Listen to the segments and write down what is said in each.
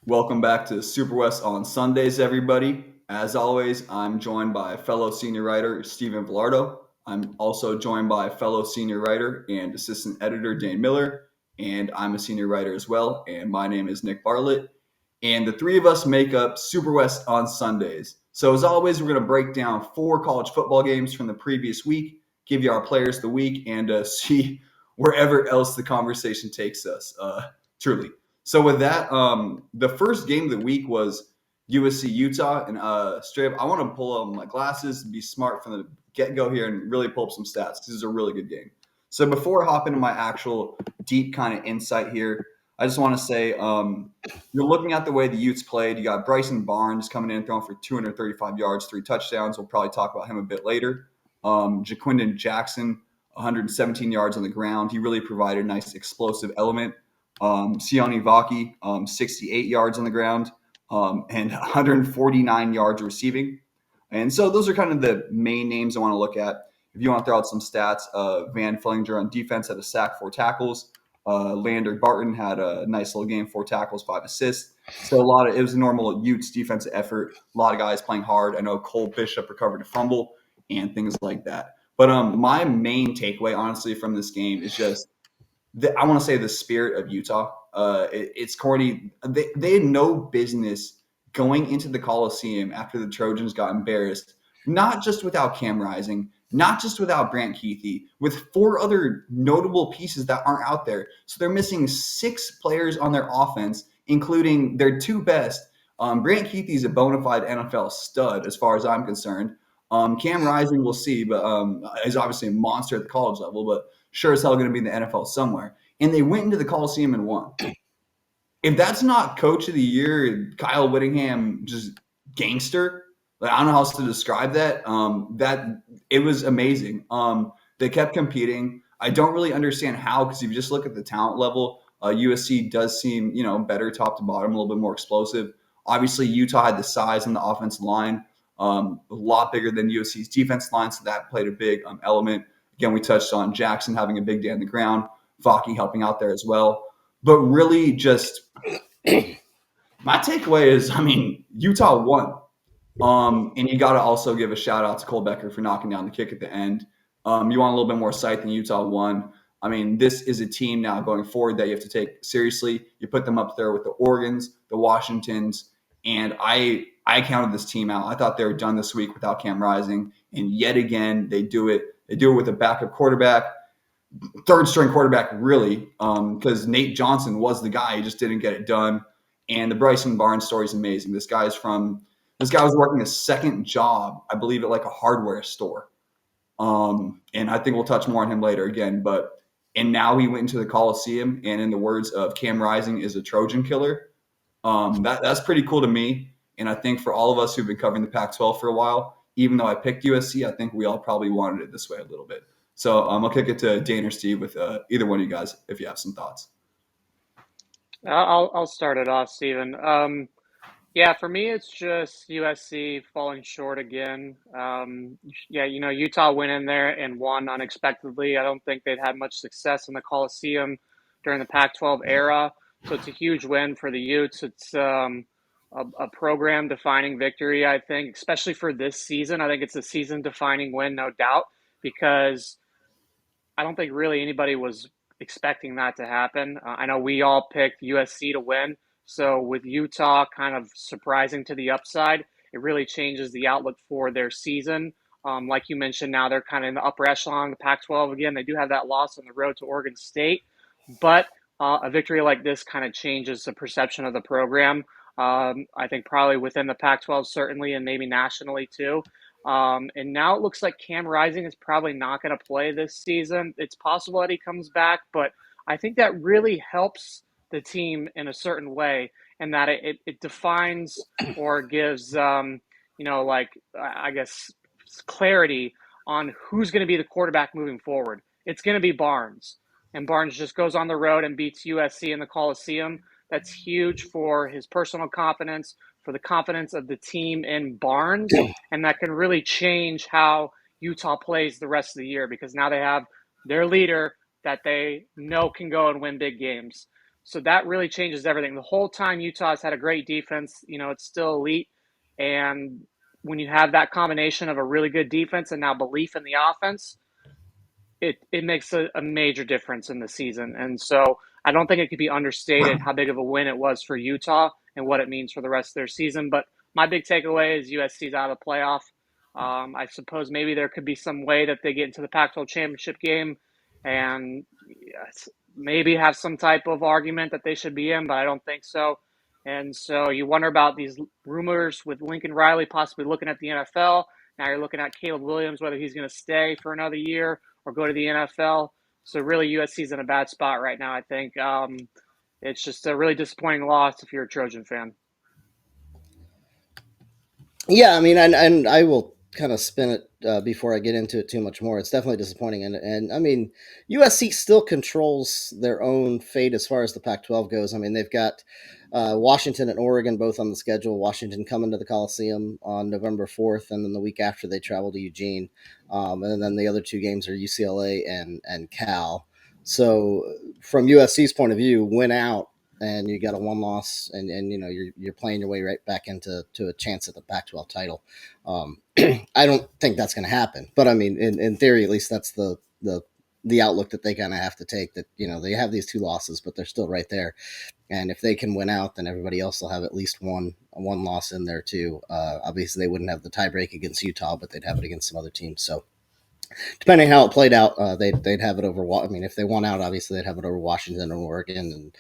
Welcome back to SuperWest on Sundays, everybody. As always, I'm joined by fellow senior writer Stephen Villardo. I'm also joined by fellow senior writer and assistant editor Dane Miller, and I'm a senior writer as well. And my name is Nick Bartlett. And the three of us make up SuperWest on Sundays. So, as always, we're going to break down 4 college football games from the previous week, give you our players of the week, and see wherever else the conversation takes us. Truly. So with that, the first game of the week was USC Utah, and straight up, I want to pull up my glasses and be smart from the get go here and really pull up some stats. This is a really good game. So before I hop into my actual deep kind of insight here, I just want to say you're looking at the way the Utes played. You got Bryson Barnes coming in throwing for 235 yards, 3 touchdowns. We'll probably talk about him a bit later. Jaquindon Jackson, 117 yards on the ground. He really provided a nice explosive element. Sione Vaki, 68 yards on the ground, and 149 yards receiving. And so those are kind of the main names I want to look at. If you want to throw out some stats, Van Fillinger on defense had a sack, 4 tackles. Lander Barton had a nice little game, 4 tackles, 5 assists. So it was a normal Utes defensive effort. A lot of guys playing hard. I know Cole Bishop recovered a fumble and things like that. But my main takeaway, honestly, from this game is just I want to say the spirit of Utah. It's corny. They had no business going into the Coliseum after the Trojans got embarrassed, not just without Cam Rising, not just without Brant Keithy, with 4 other notable pieces that aren't out there. So they're missing 6 players on their offense, including their 2 best. Brant Keithy is a bona fide NFL stud as far as I'm concerned. Cam Rising, we'll see, but is obviously a monster at the college level, but sure as hell going to be in the NFL somewhere. And they went into the Coliseum and won. If that's not Coach of the Year, Kyle Whittingham, just gangster, like, I don't know how else to describe that. That it was amazing. They kept competing. I don't really understand how, because if you just look at the talent level, USC does seem better top to bottom, a little bit more explosive. Obviously, Utah had the size on the offensive line, a lot bigger than USC's defense line, so that played a big element. Again, we touched on Jackson having a big day on the ground, Vaki helping out there as well. But really just my takeaway is, Utah won. And you got to also give a shout out to Cole Becker for knocking down the kick at the end. You want a little bit more sight than Utah won. This is a team now going forward that you have to take seriously. You put them up there with the Oregons, the Washingtons, and I counted this team out. I thought they were done this week without Cam Rising, and yet again they do it. They do it with a backup quarterback, 3rd-string quarterback, really, because Nate Johnson was the guy. He just didn't get it done. And the Bryson Barnes story is amazing. This guy was working a second job, I believe, at like a hardware store. And I think we'll touch more on him later again. And now he went into the Coliseum, and in the words of Cam Rising, is a Trojan killer. That's pretty cool to me. And I think for all of us who've been covering the Pac-12 for a while, even though I picked USC, I think we all probably wanted it this way a little bit. So I'll kick it to Dane or Steve with either one of you guys if you have some thoughts. I'll start it off, Stephen. Yeah, for me, it's just USC falling short again. Utah went in there and won unexpectedly. I don't think they'd had much success in the Coliseum during the Pac-12 era, so it's a huge win for the Utes. It's a program-defining victory, I think, especially for this season. I think it's a season-defining win, no doubt, because I don't think really anybody was expecting that to happen. I know we all picked USC to win. So with Utah kind of surprising to the upside, it really changes the outlook for their season. Like you mentioned, now they're kind of in the upper echelon of the Pac-12 again. They do have that loss on the road to Oregon State, but a victory like this kind of changes the perception of the program. I think probably within the Pac-12 certainly, and maybe nationally too. And now it looks like Cam Rising is probably not going to play this season. It's possible that he comes back, but I think that really helps the team in a certain way, and that it defines or gives, I guess, clarity on who's going to be the quarterback moving forward. It's going to be Barnes, and Barnes just goes on the road and beats USC in the Coliseum. That's huge for his personal confidence, for the confidence of the team in Barnes, and that can really change how Utah plays the rest of the year, because now they have their leader that they know can go and win big games. So that really changes everything. The whole time Utah's had a great defense, it's still elite. And when you have that combination of a really good defense and now belief in the offense, it makes a major difference in the season. And so I don't think it could be understated how big of a win it was for Utah and what it means for the rest of their season. But my big takeaway is USC's out of the playoff. I suppose maybe there could be some way that they get into the Pac-12 championship game and maybe have some type of argument that they should be in, but I don't think so. And so you wonder about these rumors with Lincoln Riley possibly looking at the NFL. Now you're looking at Caleb Williams, whether he's going to stay for another year or go to the NFL. So really, USC's in a bad spot right now, I think. It's just a really disappointing loss if you're a Trojan fan. Yeah, I mean, and I will kind of spin it before I get into it too much more. It's definitely disappointing, and I mean, USC still controls their own fate as far as the Pac-12 goes. I mean, they've got Washington and Oregon both on the schedule. Washington coming to the Coliseum on November 4th, and then the week after they travel to Eugene, and then the other two games are UCLA and Cal. So, from USC's point of view, win out and you got a one loss, and you're playing your way right back into a chance at the Pac-12 title. I don't think that's going to happen, but I mean, in theory, at least that's the outlook that they kind of have to take. That they have these two losses, but they're still right there, and if they can win out, then everybody else will have at least one loss in there too. Obviously, they wouldn't have the tiebreak against Utah, but they'd have it against some other teams. So depending how it played out, they'd have it over. I mean, if they won out, obviously they'd have it over Washington and Oregon,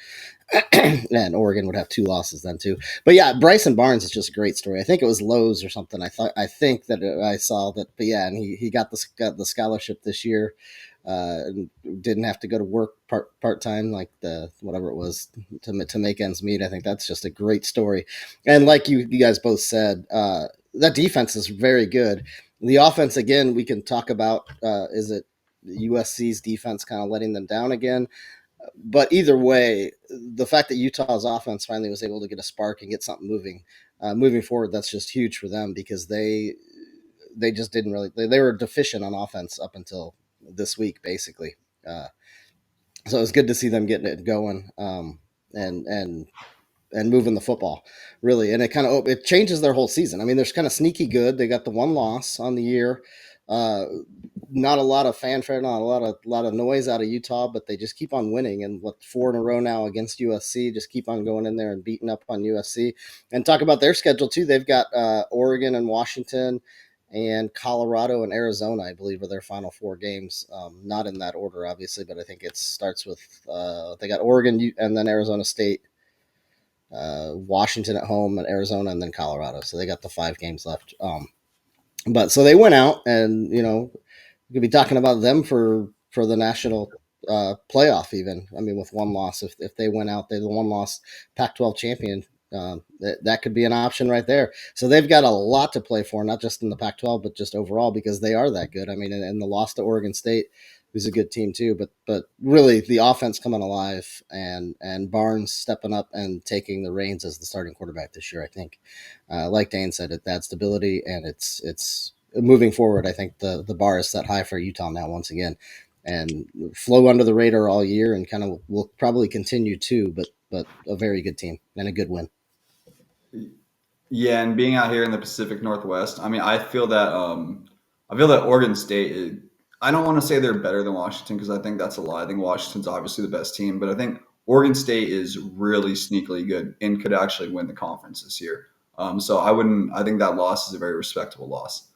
and Oregon would have two losses then too. But yeah, Bryson Barnes is just a great story. I think it was Lowe's or something. I think that I saw that. But yeah, and he got the scholarship this year. And didn't have to go to work part time like the whatever it was to make ends meet. I think that's just a great story. And like you guys both said, that defense is very good. The offense, again, we can talk about, is it USC's defense kind of letting them down again? But either way, the fact that Utah's offense finally was able to get a spark and get something moving forward, that's just huge for them because they just didn't really, they were deficient on offense up until this week, basically. So it was good to see them getting it going and moving the football, really. And it changes their whole season. I mean, they're kind of sneaky good. They got the one loss on the year. Not a lot of fanfare, not a lot of noise out of Utah, but they just keep on winning. And 4 in a row now against USC, just keep on going in there and beating up on USC. And talk about their schedule too. They've got Oregon and Washington and Colorado and Arizona, I believe, are their final 4 games. Not in that order, obviously, but I think it starts with they got Oregon and then Arizona State, Washington at home, and Arizona, and then Colorado. So they got the 5 games left. But so they went out, and we could be talking about them for the national playoff. Even I mean, with one loss, if they went out, they're the one loss Pac-12 champion. That could be an option right there. So they've got a lot to play for, not just in the Pac-12, but just overall because they are that good. I mean, and the loss to Oregon State, who's a good team too, but really the offense coming alive and Barnes stepping up and taking the reins as the starting quarterback this year. I think, like Dane said, it adds stability and it's moving forward. I think the bar is set high for Utah now once again, and flow under the radar all year and kind of will probably continue too. But a very good team and a good win. Yeah, and being out here in the Pacific Northwest, I mean, I feel that Oregon State. I don't want to say they're better than Washington because I think that's a lie. I think Washington's obviously the best team, but I think Oregon State is really sneakily good and could actually win the conference this year. So I wouldn't. I think that loss is a very respectable loss.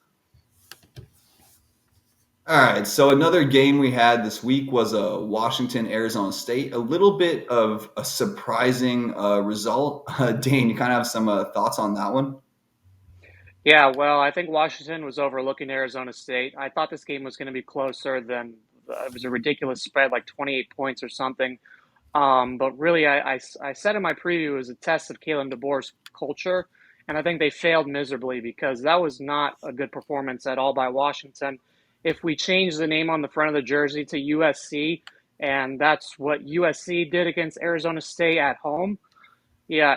All right, so another game we had this week was a Washington-Arizona State. A little bit of a surprising result. Dane, you kind of have some thoughts on that one? Yeah, well, I think Washington was overlooking Arizona State. I thought this game was going to be closer than it was a ridiculous spread, like 28 points or something. But really, I said in my preview it was a test of Kalen DeBoer's culture, and I think they failed miserably because that was not a good performance at all by Washington. If we change the name on the front of the jersey to USC, and that's what USC did against Arizona State at home, yeah,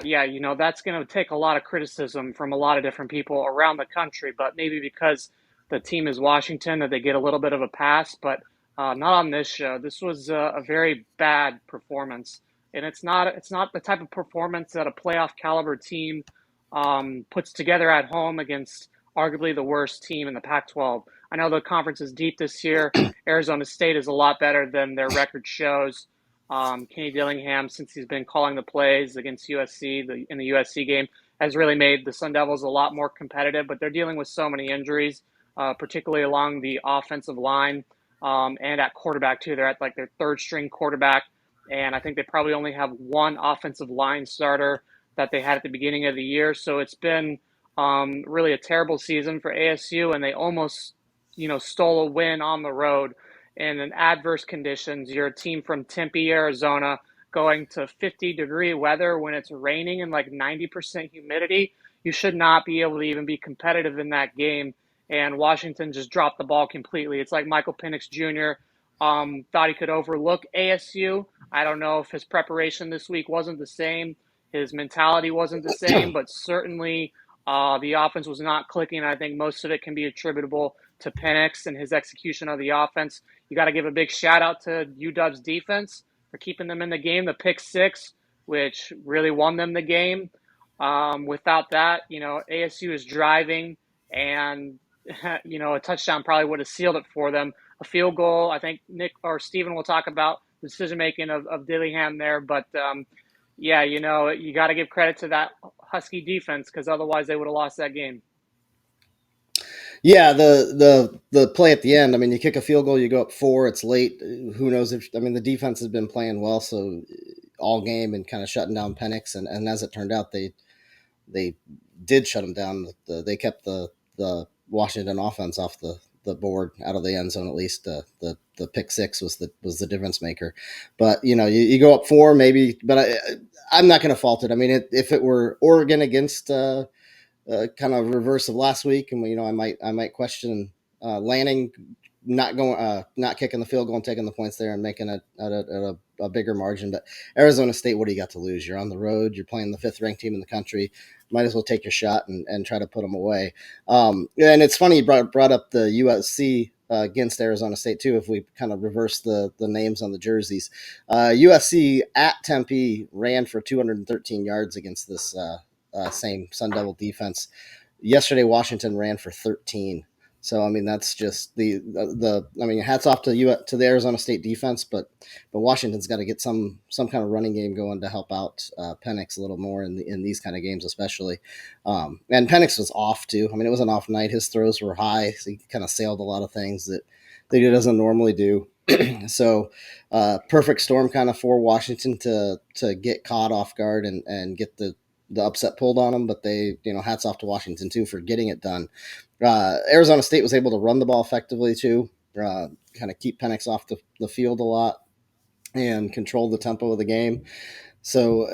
that's going to take a lot of criticism from a lot of different people around the country, but maybe because the team is Washington that they get a little bit of a pass, but not on this show. This was a very bad performance and it's not the type of performance that a playoff caliber team puts together at home against arguably the worst team in the Pac-12. I know the conference is deep this year. Arizona State is a lot better than their record shows. Kenny Dillingham, since he's been calling the plays against USC in the USC game, has really made the Sun Devils a lot more competitive, but they're dealing with so many injuries, particularly along the offensive line and at quarterback, too. They're at like their third string quarterback, and I think they probably only have one offensive line starter that they had at the beginning of the year. So it's been really a terrible season for ASU, and they almost, stole a win on the road in an adverse conditions. You're a team from Tempe, Arizona, going to 50-degree weather when it's raining and like 90% humidity. You should not be able to even be competitive in that game. And Washington just dropped the ball completely. It's like Michael Penix Jr. Thought he could overlook ASU. I don't know if his preparation this week wasn't the same. His mentality wasn't the same, but certainly the offense was not clicking. I think most of it can be attributable to Penix and his execution of the offense. You got to give a big shout out to UW's defense for keeping them in the game. The pick six, which really won them the game. Without that, ASU is driving, and a touchdown probably would have sealed it for them. A field goal, I think Nick or Steven will talk about the decision making of Dillingham there, but you got to give credit to that Husky defense because otherwise they would have lost that game. Yeah, the play at the end. I mean, you kick a field goal, you go up 4. It's late. Who knows if? I mean, the defense has been playing well, so all game and kind of shutting down Penix, and as it turned out, they did shut him down. They kept the Washington offense off the board out of the end zone. At least the pick six was the difference maker. But you go up 4 maybe, but I'm not going to fault it. I mean, if it were Oregon against kind of reverse of last week, and I might question Lanning not kicking the field goal and taking the points there and making it at a bigger margin. But Arizona State, what do you got to lose? You're on the road. You're playing the 5th ranked team in the country. Might as well take your shot and try to put them away. And it's funny you brought up the USC against Arizona State too. If we kind of reverse the names on the jerseys, USC at Tempe ran for 213 yards against this same Sun Devil defense. Yesterday, Washington ran for 13. So I mean, that's just hats off to the Arizona State defense, but Washington's got to get some kind of running game going to help out Penix a little more in these kind of games, especially. And Penix was off too. I mean, it was an off night. His throws were high, so he kind of sailed a lot of things that he doesn't normally do. So perfect storm kind of for Washington to get caught off guard and get the upset pulled on them, but they, hats off to Washington too for getting it done. Arizona State was able to run the ball effectively too, kind of keep Penix off the field a lot and control the tempo of the game. So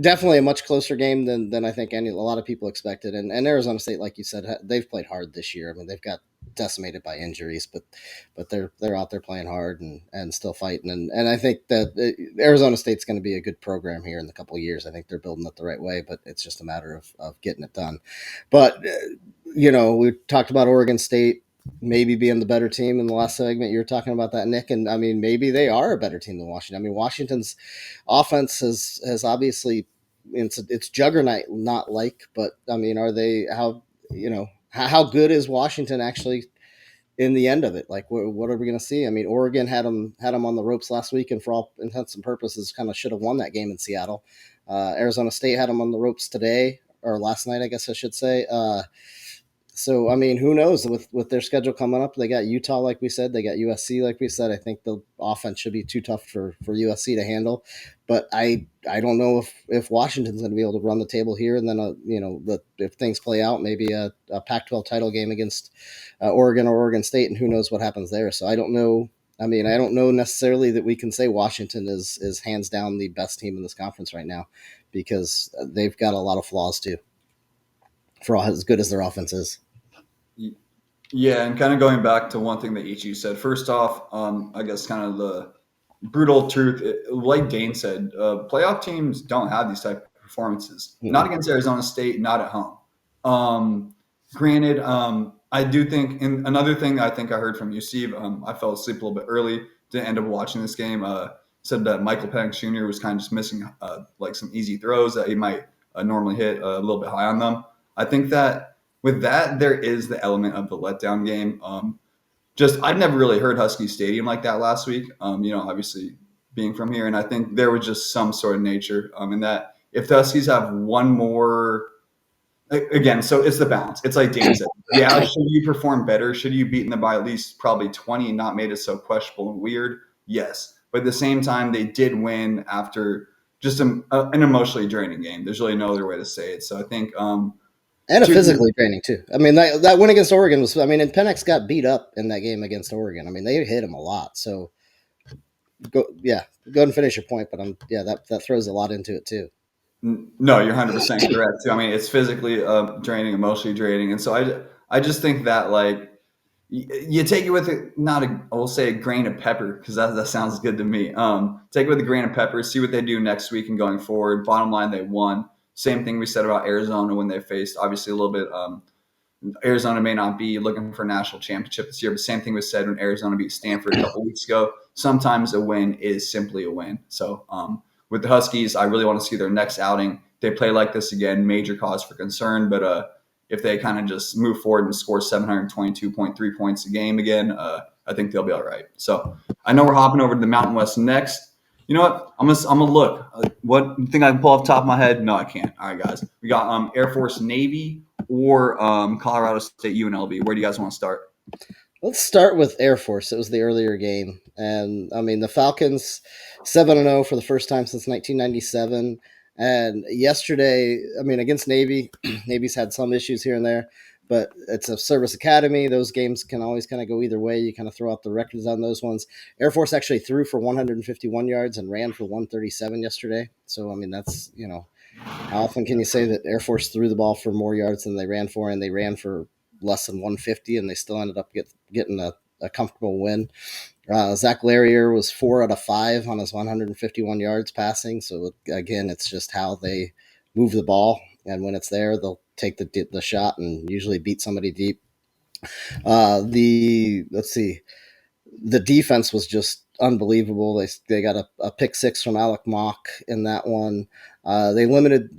definitely a much closer game than I think a lot of people expected. And Arizona State, like you said, they've played hard this year. I mean, they've got decimated by injuries, but they're out there playing hard and still fighting. And I think that Arizona State's going to be a good program here in a couple of years. I think they're building it the right way, but it's just a matter of getting it done. But we talked about Oregon State maybe being the better team in the last segment. You were talking about that, Nick, and I mean, maybe they are a better team than Washington. I mean, Washington's offense has obviously it's juggernaut not like, but I mean, are they how good is Washington actually in the end of it? Like, what are we going to see? I mean, Oregon had them on the ropes last week, and for all intents and purposes, kind of should have won that game in Seattle. Arizona State had them on the ropes today or last night, I guess I should say. So, I mean, who knows with their schedule coming up? They got Utah, like we said. They got USC, like we said. I think the offense should be too tough for USC to handle. But I don't know if Washington's going to be able to run the table here. And then, if things play out, maybe a Pac-12 title game against Oregon or Oregon State, and who knows what happens there. So I don't know. I mean, I don't know necessarily that we can say Washington is hands down the best team in this conference right now, because they've got a lot of flaws too, for all as good as their offense is. Yeah, and kind of going back to one thing that each of you said. First off, I guess kind of the brutal truth, like Dane said, playoff teams don't have these type of performances. Mm-hmm. Not against Arizona State, not at home. Granted, I do think, and another thing I think I heard from you, Steve, I fell asleep a little bit early to end up watching this game. said that Michael Penix Jr. was kind of just missing like some easy throws that he might normally hit a little bit high on them. I think that with that, there is the element of the letdown game. Just I'd never really heard Husky Stadium like that last week. Obviously being from here, and I think there was just some sort of nature in that if the Huskies have one more. Again, so it's the balance. It's like Dane said. Yeah, should you perform better? Should you beaten them by at least probably 20 and not made it so questionable and weird? Yes. But at the same time, they did win after just an emotionally draining game. There's really no other way to say it. So I think and a physically draining too. I mean, that win against Oregon was. I mean, and Penix got beat up in that game against Oregon. I mean, they hit him a lot. So go ahead and finish your point. But that throws a lot into it too. No, you're 100% correct too. I mean, it's physically draining, emotionally draining, and so I just think that like you take it with we'll say a grain of pepper because that sounds good to me. Take it with a grain of pepper, see what they do next week and going forward. Bottom line, they won. Same thing we said about Arizona when they faced obviously a little bit. Arizona may not be looking for a national championship this year, but same thing was said when Arizona beat Stanford a couple weeks ago. Sometimes a win is simply a win. So with the Huskies, I really want to see their next outing. They play like this again, major cause for concern. But if they kind of just move forward and score 722.3 points a game again, I think they'll be all right. So I know we're hopping over to the Mountain West next. You know what? I'm gonna look. What you think I can pull off the top of my head? No, I can't. All right, guys. We got Air Force Navy or Colorado State UNLV. Where do you guys want to start? Let's start with Air Force. It was the earlier game, and I mean the Falcons 7-0 for the first time since 1997. And yesterday, I mean against Navy, Navy's had some issues here and there, but it's a service academy. Those games can always kind of go either way. You kind of throw out the records on those ones. Air Force actually threw for 151 yards and ran for 137 yesterday. So I mean that's how often can you say that Air Force threw the ball for more yards than they ran for, and they ran for less than 150, and they still ended up getting a comfortable win. Zach Larrier was 4 out of 5 on his 151 yards passing. So again, it's just how they move the ball, and when it's there, they'll take the shot and usually beat somebody deep. The defense was just unbelievable. They got a pick six from Alec Mock in that one. They limited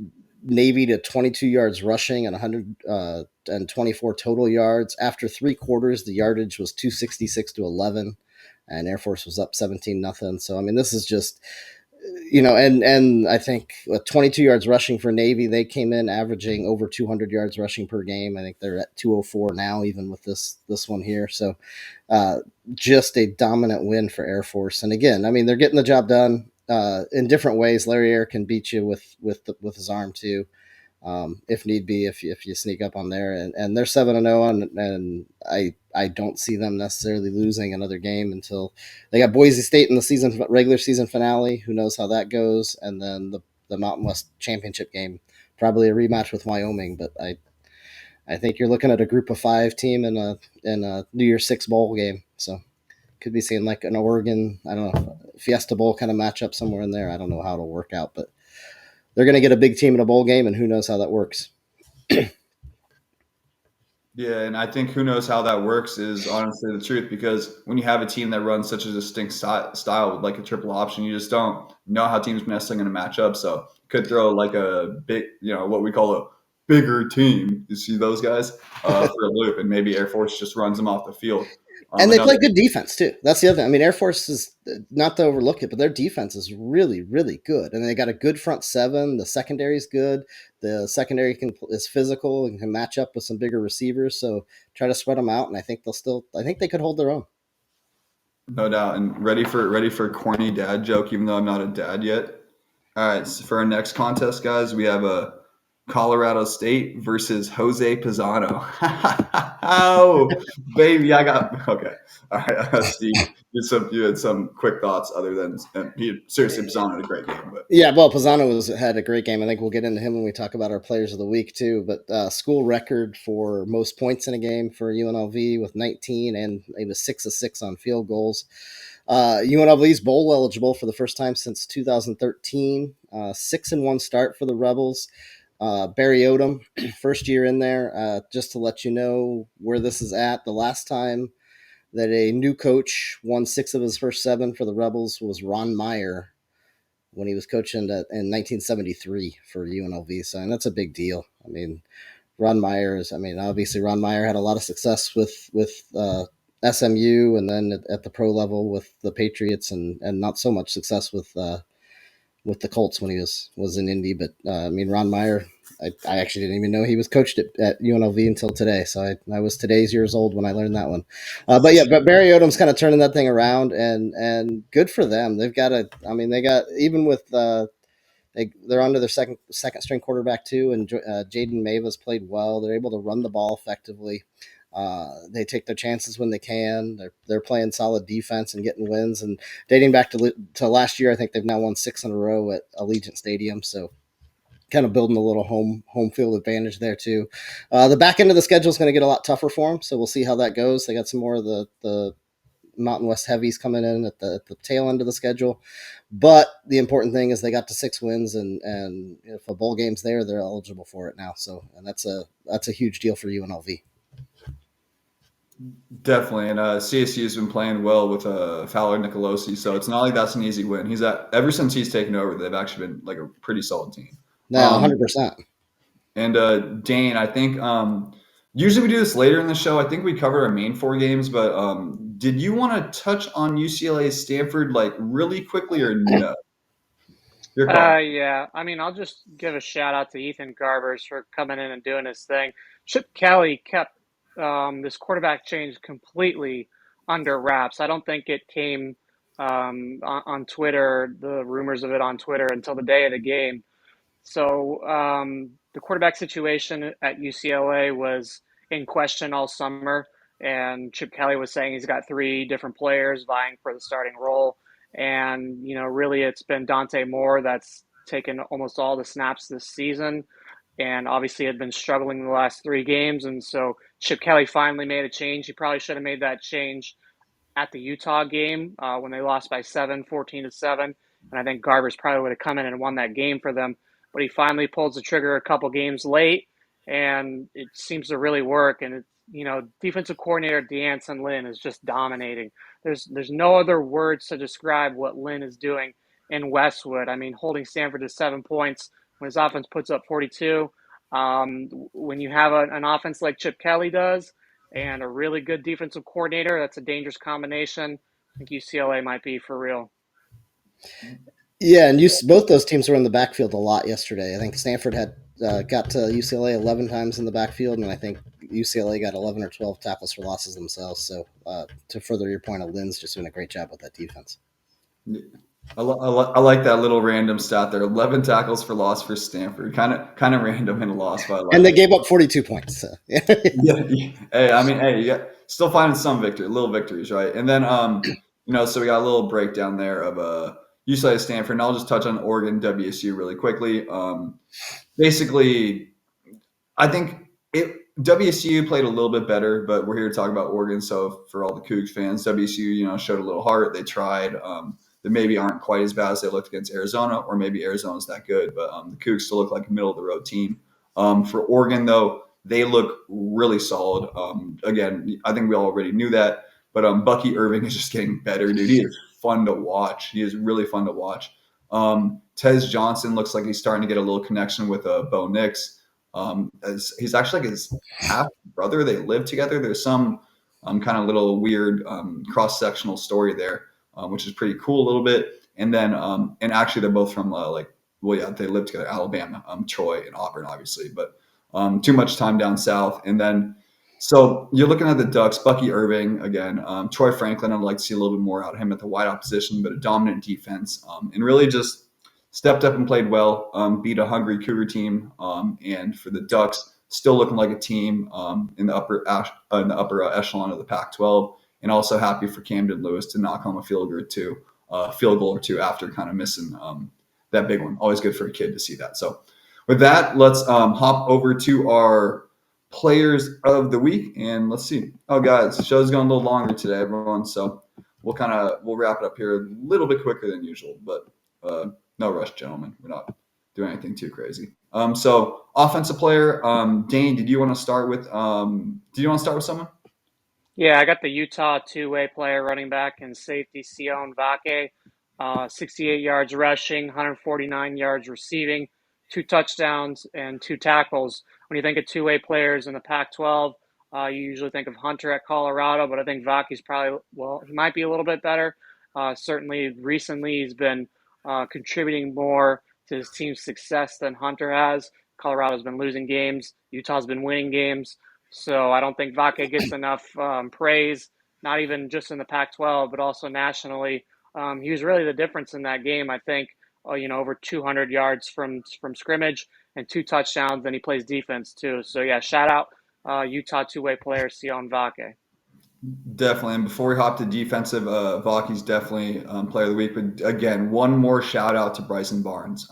Navy to 22 yards rushing and 124 total yards. After 3 quarters, the yardage was 266 to 11, and Air Force was up 17-0. So I mean, this is just and I think with 22 yards rushing for Navy, they came in averaging over 200 yards rushing per game. I think they're at 204 now, even with this one here. So just a dominant win for Air Force. And again, I mean, they're getting the job done in different ways. Larry Air can beat you with his arm too, if need be, if you sneak up on there. And they're 7-0, and I don't see them necessarily losing another game until they got Boise State in the regular season finale. Who knows how that goes? And then the Mountain West championship game, probably a rematch with Wyoming. But I think you're looking at a Group of 5 team in a New Year's Six bowl game. So could be seeing like an Oregon, I don't know, Fiesta Bowl kind of matchup somewhere in there. I don't know how it'll work out, but they're going to get a big team in a bowl game, and who knows how that works. Yeah, and I think who knows how that works is honestly the truth, because when you have a team that runs such a distinct style with like a triple option, you just don't know how teams are necessarily going to match up. So could throw like a big, what we call a bigger team. You see those guys for a loop, and maybe Air Force just runs them off the field. And they play good defense too. That's the other thing. I mean, Air Force is, not to overlook it, but their defense is really, really good. And they got a good front 7. The secondary is good. The secondary is physical and can match up with some bigger receivers. So try to spread them out, and I think they could hold their own. No doubt. And ready for a corny dad joke, even though I'm not a dad yet. All right, so for our next contest, guys, we have a Colorado State versus Jose Pisano. Oh, baby, okay. All right, Steve, you had some quick thoughts other than seriously, Pisano had a great game. But yeah, well, Pisano had a great game. I think we'll get into him when we talk about our players of the week too. But school record for most points in a game for UNLV with 19, and he was 6 of 6 on field goals. UNLV's bowl eligible for the first time since 2013. 6-1 start for the Rebels. Barry Odom, first year in there. Just to let you know where this is at, the last time that a new coach won 6 of his first 7 for the Rebels was Ron Meyer when he was coaching in 1973 for UNLV. So, and that's a big deal. I mean, obviously Ron Meyer had a lot of success with SMU, and then at the pro level with the Patriots, and not so much success with the Colts when he was in Indy. But Ron Meyer, I actually didn't even know he was coached at UNLV until today. So I was today's years old when I learned that one. But Barry Odom's kind of turning that thing around, and good for them. They've got they got, even with they're under their second string quarterback too, and Jaden Mavis played well. They're able to run the ball effectively. They take their chances when they can. They're playing solid defense and getting wins. And dating back to last year, I think they've now won 6 in a row at Allegiant Stadium. So kind of building a little home field advantage there too. The back end of the schedule is going to get a lot tougher for them, so we'll see how that goes. They got some more of the Mountain West heavies coming in at the tail end of the schedule. But the important thing is they got to 6 wins, and if a bowl game's there, they're eligible for it now. So, and that's a huge deal for UNLV. Definitely, and CSU has been playing well with Fowler Nicolosi, so it's not like that's an easy win. Ever since he's taken over, they've actually been like a pretty solid team. No, 100%. And Dane, I think usually we do this later in the show. I think we covered our main 4 games, but did you want to touch on UCLA Stanford like really quickly or no? Your call. Yeah. I'll just give a shout out to Ethan Garbers for coming in and doing his thing. Chip Kelly kept this quarterback change completely under wraps. I don't think it came on Twitter, the rumors of it on Twitter, until the day of the game. So the quarterback situation at UCLA was in question all summer, and Chip Kelly was saying he's got 3 different players vying for the starting role. And, really it's been Dante Moore that's taken almost all the snaps this season, and obviously had been struggling the last 3 games. And so Chip Kelly finally made a change. He probably should have made that change at the Utah game when they lost by 14-7. And I think Garbers probably would have come in and won that game for them. But he finally pulls the trigger a couple games late, and it seems to really work. And defensive coordinator Deanson Lynn is just dominating. There's no other words to describe what Lynn is doing in Westwood. Holding Stanford to 7 points when his offense puts up 42. When you have an offense like Chip Kelly does, and a really good defensive coordinator, that's a dangerous combination. I think UCLA might be for real. Yeah, and both those teams were in the backfield a lot yesterday. I think Stanford had got to UCLA 11 times in the backfield, and I think UCLA got 11 or 12 tackles for losses themselves. So to further your point, Lynn's just doing a great job with that defense. I like that little random stat there. 11 tackles for loss for Stanford. Kind of random in a loss, but and they gave up 42 points. So. yeah. Still finding some little victories, right? And then so we got a little breakdown there of UCLA Stanford, and I'll just touch on Oregon WSU really quickly. Basically, I think WSU played a little bit better, but we're here to talk about Oregon. So for all the Cougs fans, WSU, showed a little heart. They tried. They maybe aren't quite as bad as they looked against Arizona, or maybe Arizona's that good, but the Cougs still look like a middle-of-the-road team. For Oregon, though, they look really solid. Again, I think we already knew that, but Bucky Irving is just getting better, dude. He is fun to watch. He is really fun to watch. Tez Johnson looks like he's starting to get a little connection with Bo Nix. As he's actually like his half brother. They live together. There's some kind of little weird cross-sectional story there, which is pretty cool a little bit. And then and actually they're both from they live together, Alabama, Troy and Auburn, obviously, but too much time down south. And then so you're looking at the Ducks, Bucky Irving again, Troy Franklin. I'd like to see a little bit more out of him at the wideout position, but a dominant defense, and really just stepped up and played well, beat a hungry Cougar team, and for the Ducks, still looking like a team in the upper echelon of the Pac-12, and also happy for Camden Lewis to knock home a field goal or two after kind of missing that big one. Always good for a kid to see that. So with that, let's hop over to our players of the week, and let's see. Oh, guys, the show's going a little longer today, everyone. So we'll wrap it up here a little bit quicker than usual, but no rush, gentlemen. We're not doing anything too crazy. So offensive player, Dane, did you want to start with someone? Yeah, I got the Utah two-way player, running back and safety, Sion Vake, 68 yards rushing, 149 yards receiving, 2 touchdowns, and 2 tackles. When you think of two-way players in the Pac-12, you usually think of Hunter at Colorado, but I think Vake's probably, well, he might be a little bit better. Certainly, recently he's been contributing more to his team's success than Hunter has. Colorado's been losing games. Utah's been winning games. So I don't think Vake gets enough praise, not even just in the Pac-12, but also nationally. He was really the difference in that game. I think, over 200 yards from scrimmage and 2 touchdowns, and he plays defense too. So yeah, shout out Utah two-way player Sion Vake. Definitely. And before we hop to defensive, Vaki's definitely player of the week. But again, one more shout out to Bryson Barnes.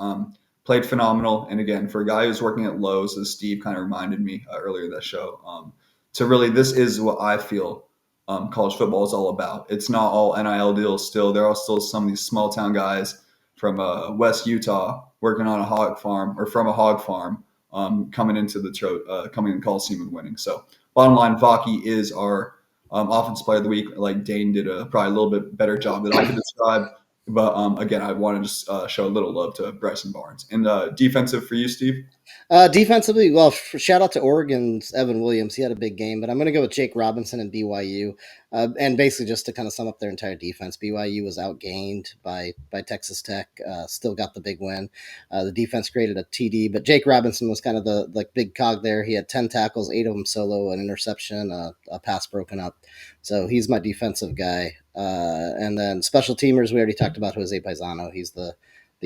Played phenomenal. And again, for a guy who's working at Lowe's, as Steve kind of reminded me earlier in the show, to really, this is what I feel college football is all about. It's not all NIL deals still. There are still some of these small town guys from West Utah working on a hog farm or from a hog farm coming into the coming in Coliseum and winning. So bottom line, Vaki is our offensive player of the week. Like Dane did probably a little bit better job than I could describe. But again, I want to just show a little love to Bryson Barnes. And defensive for you, Steve? Defensively, well, shout out to Oregon's Evan Williams. He had a big game, but I'm going to go with Jake Robinson and BYU. And basically, just to kind of sum up their entire defense, BYU was outgained by Texas Tech. Still got the big win. The defense created a TD, but Jake Robinson was kind of the big cog there. He had 10 tackles, 8 of them solo, an interception, a pass broken up. So he's my defensive guy. And then special teamers, we already talked about Jose Paisano. He's the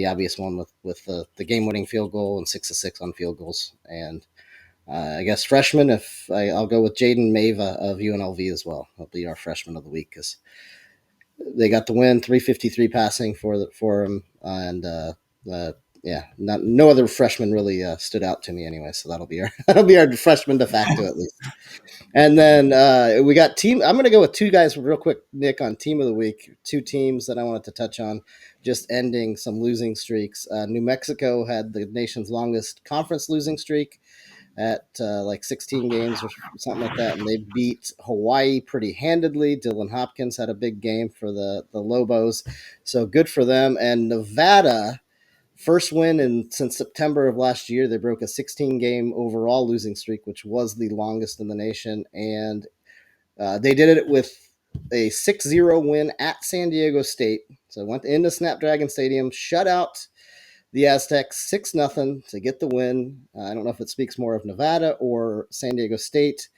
obvious one with the game-winning field goal and 6 of 6 on field goals. And I guess freshman, I'll go with Jaden Mava of UNLV as well. He'll be our freshman of the week because they got the win, 353 passing for him, and no other freshman really stood out to me anyway. So that'll be our freshman de facto at least. And then we got team. I'm going to go with two guys real quick, Nick, on team of the week. Two teams that I wanted to touch on, just ending some losing streaks. New Mexico had the nation's longest conference losing streak at like 16 games or something like that, and they beat Hawaii pretty handedly. Dylan Hopkins had a big game for the Lobos, so good for them. And Nevada, first win since September of last year. They broke a 16-game overall losing streak, which was the longest in the nation. And they did it with a 6-0 win at San Diego State. So went into Snapdragon Stadium, shut out the Aztecs 6-0 to get the win. I don't know if it speaks more of Nevada or San Diego State,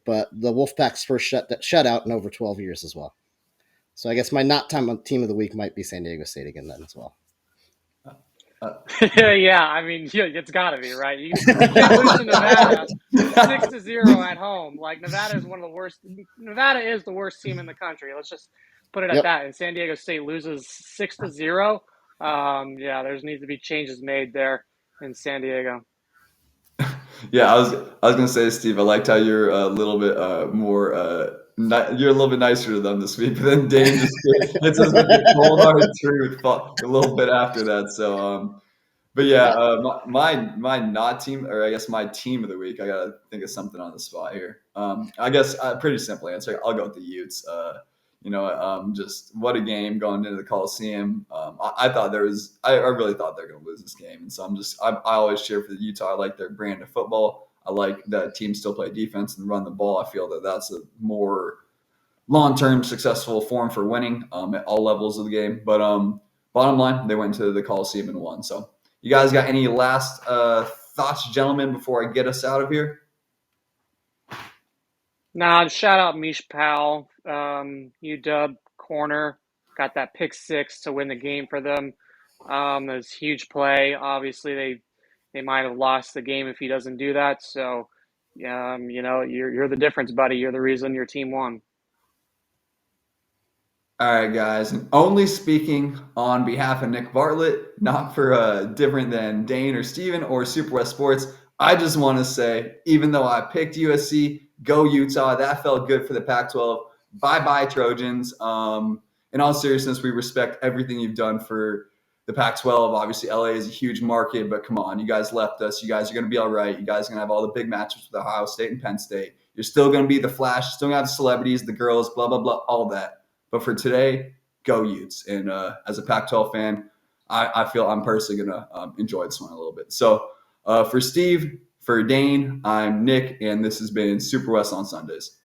but the Wolfpack's first shutout in over 12 years as well. So I guess my team of the week might be San Diego State again then as well. Yeah, I mean, it's got to be right. You can't lose to Nevada 6-0 at home. Like Nevada is one of the worst. Nevada is the worst team in the country. Let's just put it at that. And San Diego State loses 6-0. Yeah, there's needs to be changes made there in San Diego. Yeah, I was gonna say, Steve, I liked how you're a little bit more. You're a little bit nicer to them this week, but then Dane just hits us with the cold hard truth a little bit after that. So, but yeah, my not team, or I guess my team of the week. I gotta think of something on the spot here. I guess pretty simple answer. I'll go with the Utes. Just what a game going into the Coliseum. I thought I really thought they're going to lose this game, and so I always cheer for the Utah. I like their brand of football. I like that teams still play defense and run the ball. I feel that that's a more long-term successful form for winning at all levels of the game. But bottom line, they went to the Coliseum and won. So you guys got any last thoughts, gentlemen, before I get us out of here? Nah, shout out Mish Powell, UW corner, got that pick six to win the game for them. That was a huge play. Obviously, they might have lost the game if he doesn't do that. So, you're the difference, buddy. You're the reason your team won. All right, guys. And only speaking on behalf of Nick Bartlett, not for different than Dane or Steven or SuperWest Sports. I just want to say, even though I picked USC, go Utah. That felt good for the Pac-12. Bye-bye, Trojans. In all seriousness, we respect everything you've done for the Pac-12. Obviously, LA is a huge market, but come on. You guys left us. You guys are going to be all right. You guys are going to have all the big matches with Ohio State and Penn State. You're still going to be the Flash, still going to have the celebrities, the girls, blah, blah, blah, all that. But for today, go Utes. And as a Pac-12 fan, I feel I'm personally going to enjoy this one a little bit. So for Steve, for Dane, I'm Nick, and this has been Super West on Sundays.